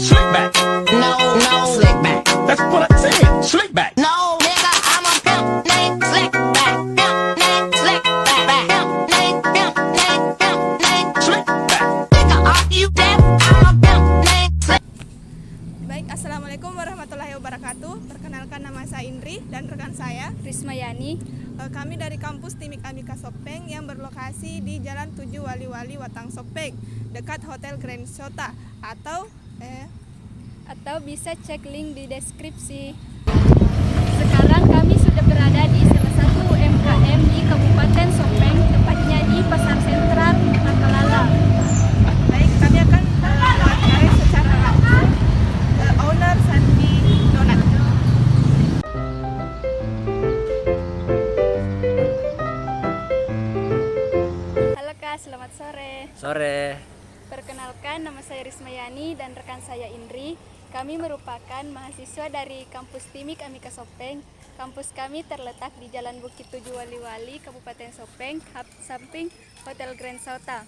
Slick back. No, no, slick back. That's what I said. Slick back. No, nigga, I'm a pimp named Slick back. Pimp named Slick back. Pimp named Slick back. Nigga, are you deaf? I'm a pimp named Slick. Baik, Assalamualaikum warahmatullahi wabarakatuh. Perkenalkan, nama saya Indri dan rekan saya Rismayani. Kami dari kampus Timik Amika Sopeng yang berlokasi di Jalan 7 Wali-Wali Watang Sopeng, dekat Hotel Grand Sota, Atau bisa cek link di deskripsi. Sekarang kami sudah berada di salah satu UMKM di Kabupaten Sopeng, tepatnya di Pasar Sentral Takalala. Baik, kami akan mewawancarai secara langsung owner Sandi Donat. Halo Kak, selamat sore. Sore. Perkenalkan, nama saya Rismayani dan rekan saya Indri. Kami merupakan mahasiswa dari kampus Timik Amika Sopeng. Kampus kami terletak di Jalan Bukit 7 Wali-Wali, Kabupaten Sopeng, samping Hotel Grand Sota.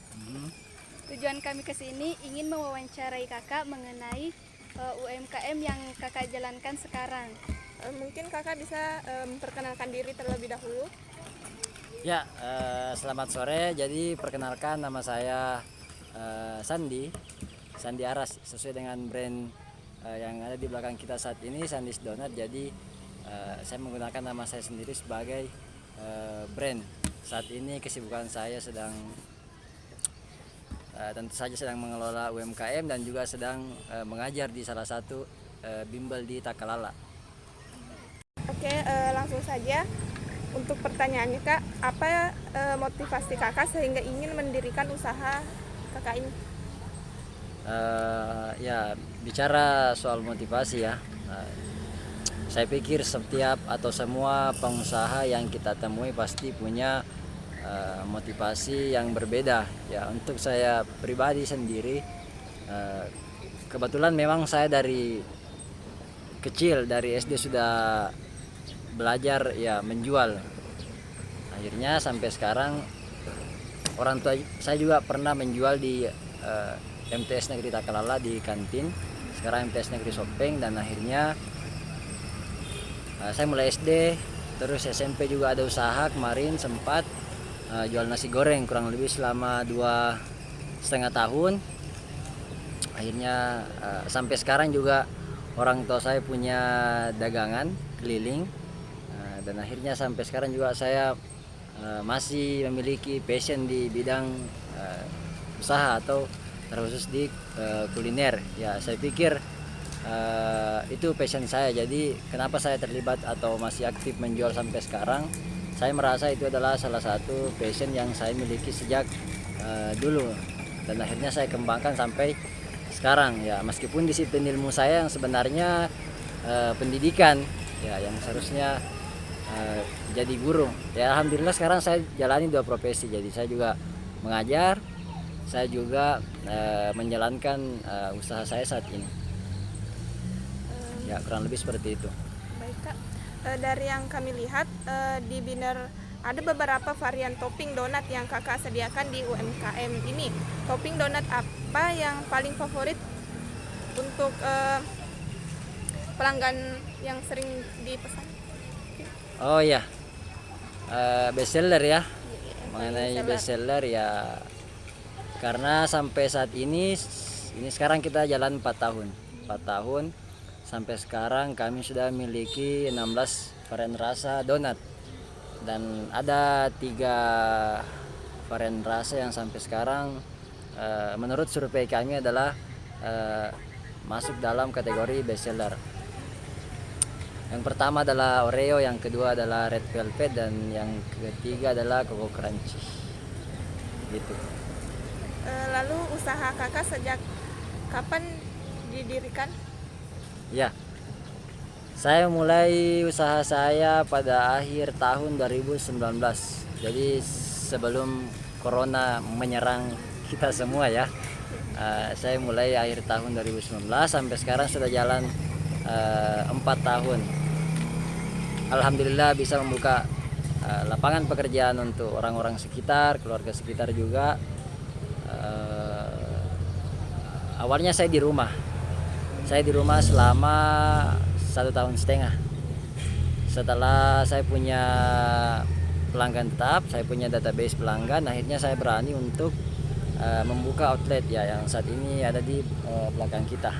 Tujuan kami ke sini ingin mewawancarai kakak mengenai UMKM yang kakak jalankan sekarang. Mungkin kakak bisa memperkenalkan diri terlebih dahulu. Ya, selamat sore. Jadi perkenalkan, nama saya Sandi Aras, sesuai dengan brand yang ada di belakang kita saat ini, Sandi's Donat. Jadi saya menggunakan nama saya sendiri sebagai brand. Saat ini kesibukan saya sedang tentu saja sedang mengelola UMKM dan juga sedang mengajar di salah satu bimbel di Takalala. Oke, langsung saja untuk pertanyaannya Kak, apa motivasi kakak sehingga ingin mendirikan usaha kakak ini? Ya, bicara soal motivasi ya, saya pikir setiap atau semua pengusaha yang kita temui pasti punya motivasi yang berbeda ya. Untuk saya pribadi sendiri, kebetulan memang saya dari kecil, dari SD sudah belajar ya menjual. Akhirnya sampai sekarang orang tua saya juga pernah menjual di MTS Negeri Takalala di kantin, sekarang MTS Negeri Sopeng. Dan akhirnya saya mulai SD, terus SMP juga ada usaha, kemarin sempat jual nasi goreng kurang lebih selama 2,5 tahun. Akhirnya sampai sekarang juga orang tua saya punya dagangan keliling, dan akhirnya sampai sekarang juga saya masih memiliki passion di bidang usaha atau terkhusus di kuliner ya. Saya pikir itu passion saya. Jadi kenapa saya terlibat atau masih aktif menjual sampai sekarang, saya merasa itu adalah salah satu passion yang saya miliki sejak dulu, dan akhirnya saya kembangkan sampai sekarang ya. Meskipun disiplin ilmu saya yang sebenarnya pendidikan ya, yang seharusnya jadi guru ya, alhamdulillah sekarang saya jalani 2 profesi. Jadi saya juga mengajar, saya juga menjalankan usaha saya saat ini ya, kurang lebih seperti itu. Baik Kak, dari yang kami lihat di Biner ada beberapa varian topping donat yang kakak sediakan di UMKM ini. Topping donat apa yang paling favorit untuk pelanggan yang sering dipesan? Oh ya, best seller ya. Paling Mengenai best seller ya, karena sampai saat ini sekarang kita jalan 4 tahun sampai sekarang kami sudah memiliki 16 varian rasa donat, dan ada 3 varian rasa yang sampai sekarang menurut survei kami adalah masuk dalam kategori best seller. Yang pertama adalah Oreo, yang kedua adalah Red Velvet, dan yang ketiga adalah Coco Crunchy gitu. Lalu usaha kakak sejak kapan didirikan? Ya, saya mulai usaha saya pada akhir tahun 2019. Jadi sebelum corona menyerang kita semua ya, saya mulai akhir tahun 2019 sampai sekarang sudah jalan 4 tahun. Alhamdulillah bisa membuka lapangan pekerjaan untuk orang-orang sekitar, keluarga sekitar juga. Awalnya saya di rumah, saya di rumah selama 1,5 tahun. Setelah saya punya pelanggan tetap, saya punya database pelanggan, akhirnya saya berani untuk membuka outlet ya yang saat ini ada di belakang kita.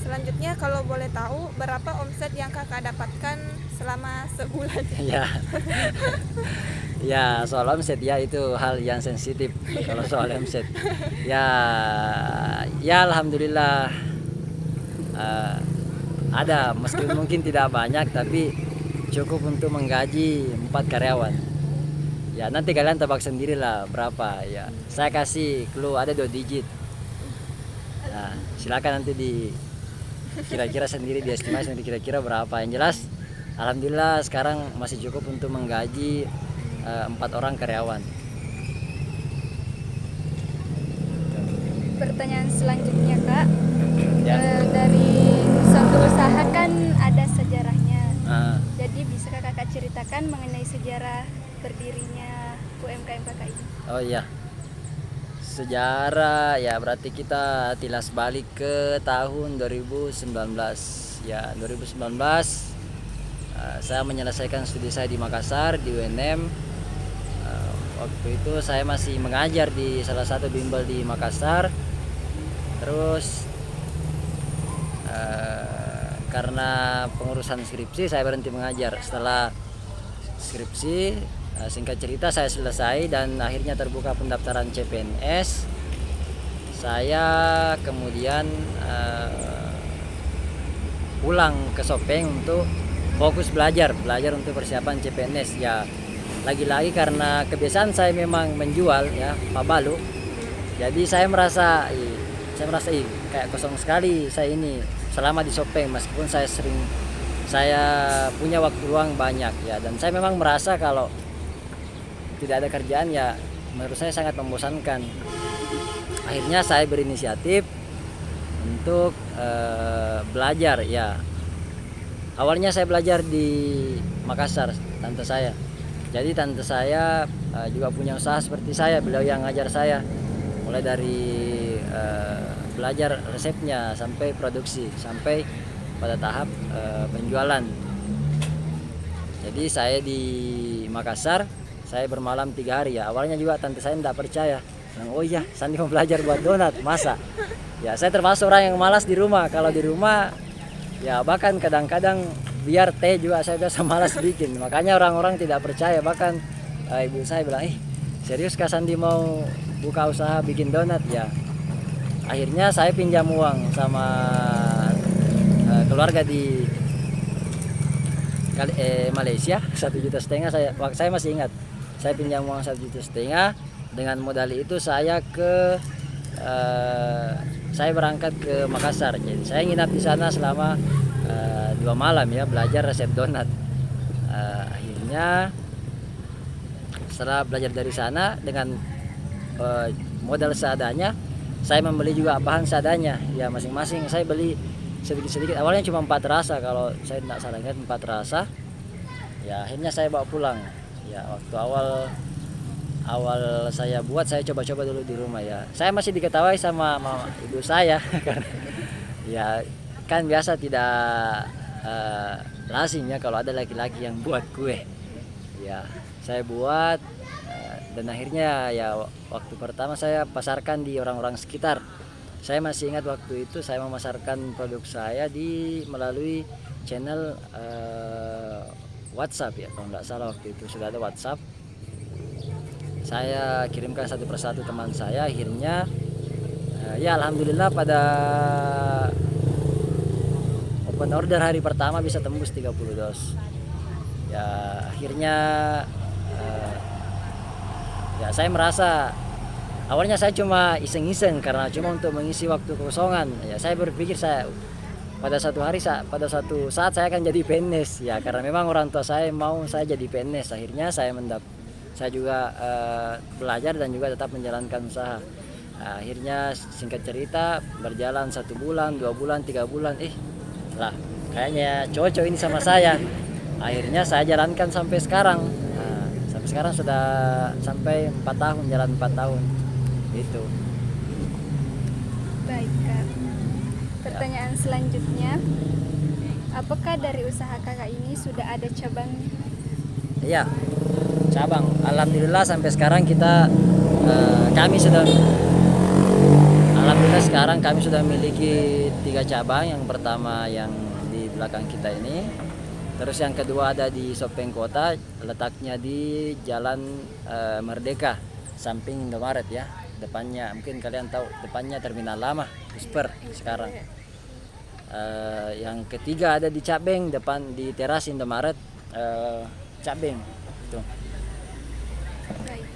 Selanjutnya kalau boleh tahu berapa omset yang kakak dapatkan selama sebulan? Ya, ya soal omset ya itu hal yang sensitif kalau soal omset. Ya, ya alhamdulillah ada meski mungkin tidak banyak tapi cukup untuk menggaji 4 karyawan. Ya nanti kalian tebak sendirilah berapa ya. Saya kasih clue ada 2 digit. Nah, silakan nanti di kira-kira sendiri diestimasi sendiri kira-kira berapa. Yang jelas alhamdulillah sekarang masih cukup untuk menggaji 4 orang karyawan. Pertanyaan selanjutnya Kak, Ya. dari suatu usaha kan ada sejarahnya. Ah. Jadi bisa Kakak ceritakan mengenai sejarah berdirinya UMKM Kakak ini? Oh iya, sejarah ya berarti kita tilas balik ke tahun 2019 ya. 2019 saya menyelesaikan studi saya di Makassar di UNM. Waktu itu saya masih mengajar di salah satu bimbel di Makassar. Terus karena pengurusan skripsi saya berhenti mengajar. Setelah skripsi singkat cerita saya selesai dan akhirnya terbuka pendaftaran CPNS. Saya kemudian pulang ke Sopeng untuk fokus belajar untuk persiapan CPNS ya. Lagi-lagi karena kebiasaan saya memang menjual ya Pak Balu. Jadi saya merasa kayak kosong sekali saya ini selama di Sopeng meskipun saya punya waktu luang banyak ya, dan saya memang merasa kalau tidak ada kerjaan ya menurut saya sangat membosankan. Akhirnya saya berinisiatif untuk belajar ya. Awalnya saya belajar di Makassar, tante saya. Jadi tante saya juga punya usaha seperti saya, beliau yang ngajar saya mulai dari belajar resepnya sampai produksi sampai pada tahap penjualan. Jadi saya di Makassar saya bermalam 3 hari ya. Awalnya juga tante saya tidak percaya. Oh iya, Sandi mau belajar buat donat, masa? Ya saya termasuk orang yang malas di rumah. Kalau di rumah ya bahkan kadang-kadang biar teh juga saya biasa malas bikin. Makanya orang-orang tidak percaya. Bahkan ibu saya bilang, serius Kak Sandi mau buka usaha bikin donat ya? Akhirnya saya pinjam uang sama keluarga di Malaysia 1,5 juta. Saya masih ingat, saya pinjam uang 1,5 juta. Dengan modal itu saya berangkat ke Makassar. Jadi saya nginap di sana selama 2 malam ya, belajar resep donat. Akhirnya setelah belajar dari sana dengan modal seadanya, saya membeli juga bahan seadanya ya, masing-masing saya beli sedikit-sedikit. Awalnya cuma 4 rasa kalau saya tidak salah ingat, 4 rasa ya. Akhirnya saya bawa pulang ya. Waktu awal saya buat, saya coba-coba dulu di rumah ya. Saya masih diketahui sama ibu saya karena ya kan biasa tidak lazim ya kalau ada laki-laki yang buat kue ya. Saya buat dan akhirnya ya waktu pertama saya pasarkan di orang-orang sekitar. Saya masih ingat waktu itu saya memasarkan produk saya melalui channel WhatsApp ya, kalau nggak salah waktu itu sudah ada WhatsApp. Saya kirimkan satu persatu teman saya. Akhirnya ya alhamdulillah pada open order hari pertama bisa tembus 30 dos ya. Akhirnya ya saya merasa awalnya saya cuma iseng-iseng karena cuma untuk mengisi waktu kosongan ya. Saya berpikir pada suatu saat saya akan jadi PNS ya, karena memang orang tua saya mau saya jadi PNS. Akhirnya saya juga belajar dan juga tetap menjalankan usaha. Akhirnya singkat cerita berjalan 1 bulan, 2 bulan, 3 bulan, lah kayaknya cocok ini sama saya. Akhirnya saya jalankan sampai sekarang. Sampai sekarang sudah sampai 4 tahun, jalan 4 tahun itu. Kak. Pertanyaan selanjutnya, apakah dari usaha kakak ini sudah ada cabangnya? Iya, cabang. Alhamdulillah sampai sekarang Alhamdulillah sekarang kami sudah memiliki 3 cabang. Yang pertama yang di belakang kita ini. Terus yang kedua ada di Sopeng Kota, letaknya di Jalan Merdeka, samping Indomaret ya. Depannya mungkin kalian tahu, depannya Terminal Lama, Pusper sekarang. Yang ketiga ada di Cabeng, depan di teras Indomaret Cabeng. Itu. Baik.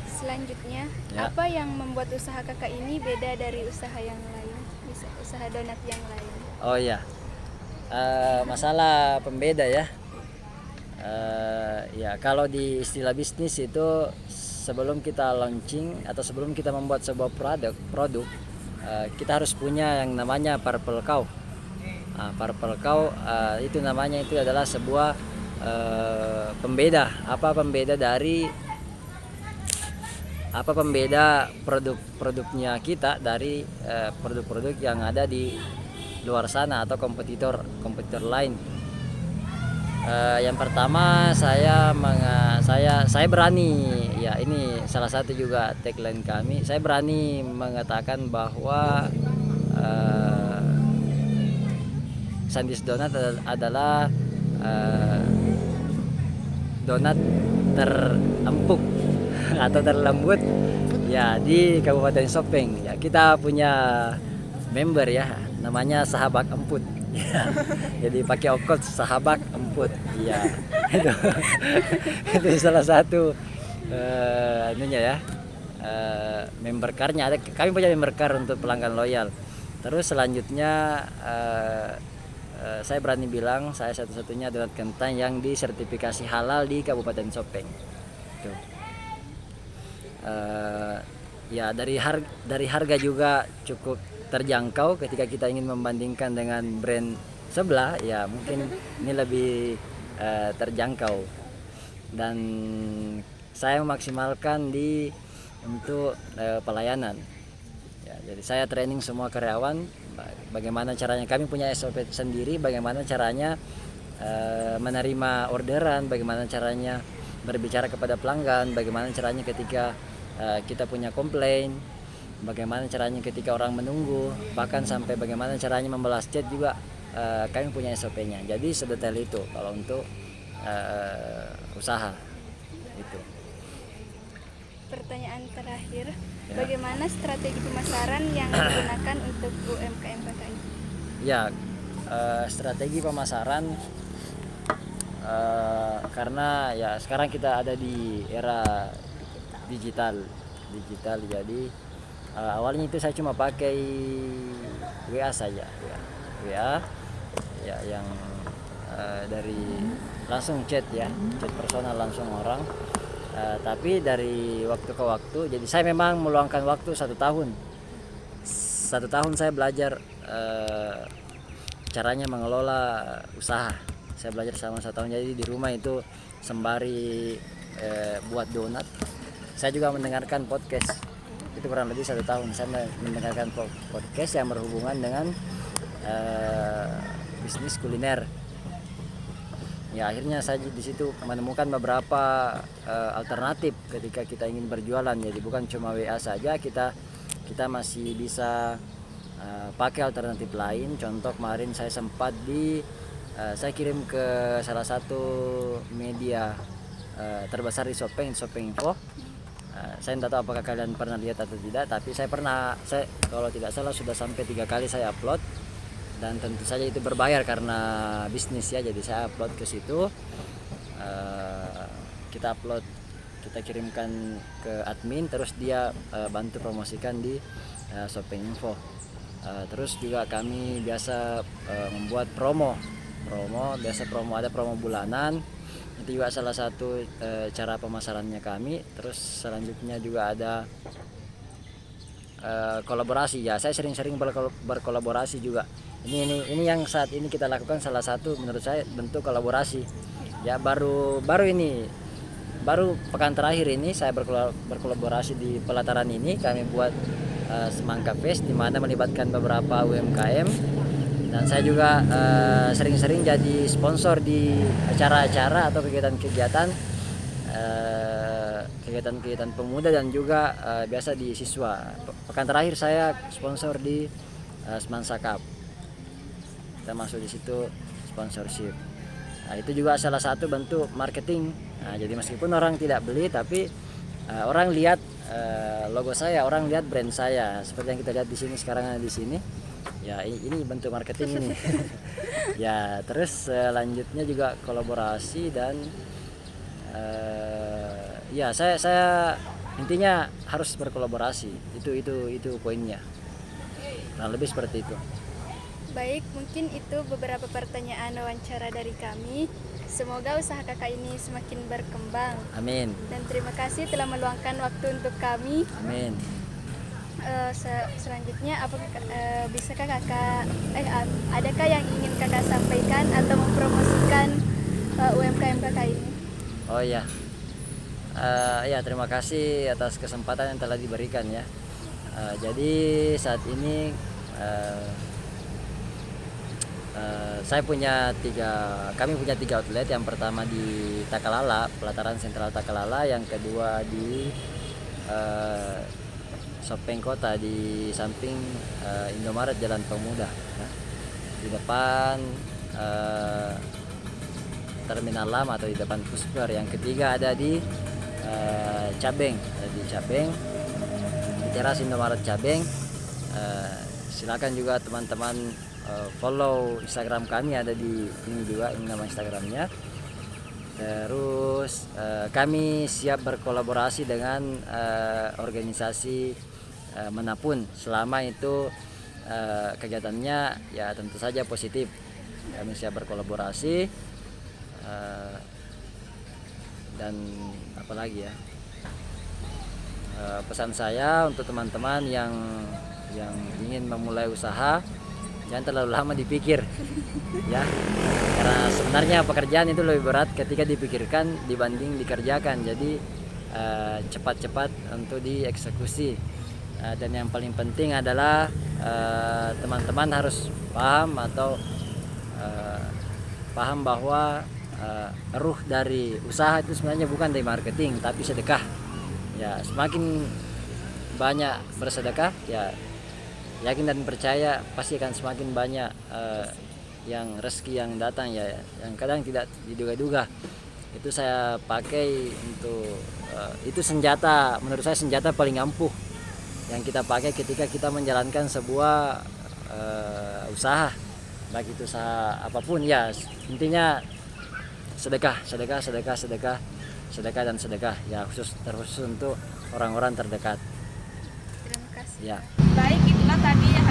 Selanjutnya, Ya. apa yang membuat usaha kakak ini beda dari usaha yang lain, usaha donat yang lain? Oh iya, masalah pembeda ya. Ya kalau di istilah bisnis itu sebelum kita launching atau sebelum kita membuat sebuah produk, kita harus punya yang namanya purple cow. Purple cow itu namanya itu adalah sebuah pembeda. Apa pembeda produk-produknya kita dari produk-produk yang ada di luar sana atau kompetitor lain. Yang pertama saya berani, ya ini salah satu juga tagline kami, saya berani mengatakan bahwa Sandis Donat adalah donat terempuk atau terlembut ya di Kabupaten Sopeng. Ya, kita punya member ya, namanya Sahabat Emput. Ya, jadi pakai okot Sahabat Emput. Ya, itu salah satu member card-nya ada. Kami punya member card untuk pelanggan loyal. Terus selanjutnya saya berani bilang saya satu-satunya donat kentang yang disertifikasi halal di Kabupaten Sopeng. Tuh. Ya dari harga juga cukup terjangkau ketika kita ingin membandingkan dengan brand sebelah, ya mungkin ini lebih terjangkau, dan saya memaksimalkan untuk pelayanan. Ya, jadi saya training semua karyawan bagaimana caranya, kami punya SOP sendiri, bagaimana caranya menerima orderan, bagaimana caranya berbicara kepada pelanggan, bagaimana caranya ketika kita punya komplain, bagaimana caranya ketika orang menunggu, bahkan sampai bagaimana caranya membalas chat juga kami punya SOP-nya. Jadi sedetail itu kalau untuk usaha itu. Pertanyaan terakhir, bagaimana strategi pemasaran yang digunakan untuk UMKM kakak ini? Ya, strategi pemasaran karena ya sekarang kita ada di era digital, jadi awalnya itu saya cuma pakai WA saja, ya. WA ya yang dari langsung chat personal langsung orang. Tapi dari waktu ke waktu, jadi saya memang meluangkan waktu 1 tahun saya belajar caranya mengelola usaha. Saya belajar selama 1 tahun, jadi di rumah itu sembari buat donat, saya juga mendengarkan podcast. Itu kurang lebih 1 tahun saya mendengarkan podcast yang berhubungan dengan bisnis kuliner. Ya akhirnya saya di situ menemukan beberapa alternatif ketika kita ingin berjualan. Jadi bukan cuma WA saja, kita masih bisa pakai alternatif lain. Contoh kemarin saya sempat saya kirim ke salah satu media terbesar di Sopeng Info. Saya tidak tahu apakah kalian pernah lihat atau tidak, tapi saya kalau tidak salah sudah sampai 3 kali saya upload, dan tentu saja itu berbayar karena bisnis ya. Jadi saya upload ke situ, kita kirimkan ke admin, terus dia bantu promosikan di Sopeng Info. Terus juga kami biasa membuat promo, ada promo bulanan. Itu juga salah satu cara pemasarannya kami. Terus selanjutnya juga ada kolaborasi ya. Saya sering-sering berkolaborasi juga. Ini yang saat ini kita lakukan salah satu menurut saya bentuk kolaborasi. Ya baru pekan terakhir ini saya berkolaborasi di pelataran ini, kami buat Semangka Fest, di mana melibatkan beberapa UMKM, dan saya juga sering-sering jadi sponsor di acara-acara atau kegiatan-kegiatan kegiatan pemuda dan juga biasa di siswa. Pekan terakhir saya sponsor di Semansa Cup. Kita masuk di situ sponsorship. Nah, itu juga salah satu bentuk marketing. Nah, jadi meskipun orang tidak beli, tapi orang lihat logo saya, orang lihat brand saya. Seperti yang kita lihat di sini sekarang di sini. Ya, ini bentuk marketing ini. Ya, terus selanjutnya juga kolaborasi dan ya saya intinya harus berkolaborasi. Itu poinnya. Nah, lebih seperti itu. Baik, mungkin itu beberapa pertanyaan wawancara dari kami. Semoga usaha kakak ini semakin berkembang. Amin. Dan terima kasih telah meluangkan waktu untuk kami. Amin. Selanjutnya, bisakah kakak, adakah yang ingin kakak sampaikan atau mempromosikan UMKM kakak ini? Oh iya. Ya, terima kasih atas kesempatan yang telah diberikan ya. Jadi saat ini kami punya tiga outlet. Yang pertama di Takalala, pelataran sentral Takalala. Yang kedua di Sopeng Kota, di samping Indomaret Jalan Pemuda ya. Di depan Terminal Lama atau di depan Pusper. Yang ketiga ada di Cabeng, di teras Indomaret Cabeng. Silakan juga teman-teman follow Instagram kami, ada di ini juga, ini nama Instagramnya. Terus kami siap berkolaborasi dengan organisasi manapun selama itu kegiatannya ya tentu saja positif. Kami siap berkolaborasi dan apalagi ya, pesan saya untuk teman-teman yang ingin memulai usaha, jangan terlalu lama dipikir ya, karena sebenarnya pekerjaan itu lebih berat ketika dipikirkan dibanding dikerjakan. Jadi cepat-cepat untuk dieksekusi, dan yang paling penting adalah teman-teman harus paham atau paham bahwa ruh dari usaha itu sebenarnya bukan dari marketing tapi sedekah ya. Semakin banyak bersedekah ya, yakin dan percaya pasti akan semakin banyak yang rezeki yang datang ya, yang kadang tidak diduga-duga. Itu saya pakai untuk itu senjata, menurut saya senjata paling ampuh yang kita pakai ketika kita menjalankan sebuah usaha, baik itu usaha apapun ya. Intinya sedekah dan sedekah ya, terkhusus untuk orang-orang terdekat. Terima kasih. Ya. Baik, itulah tadi yang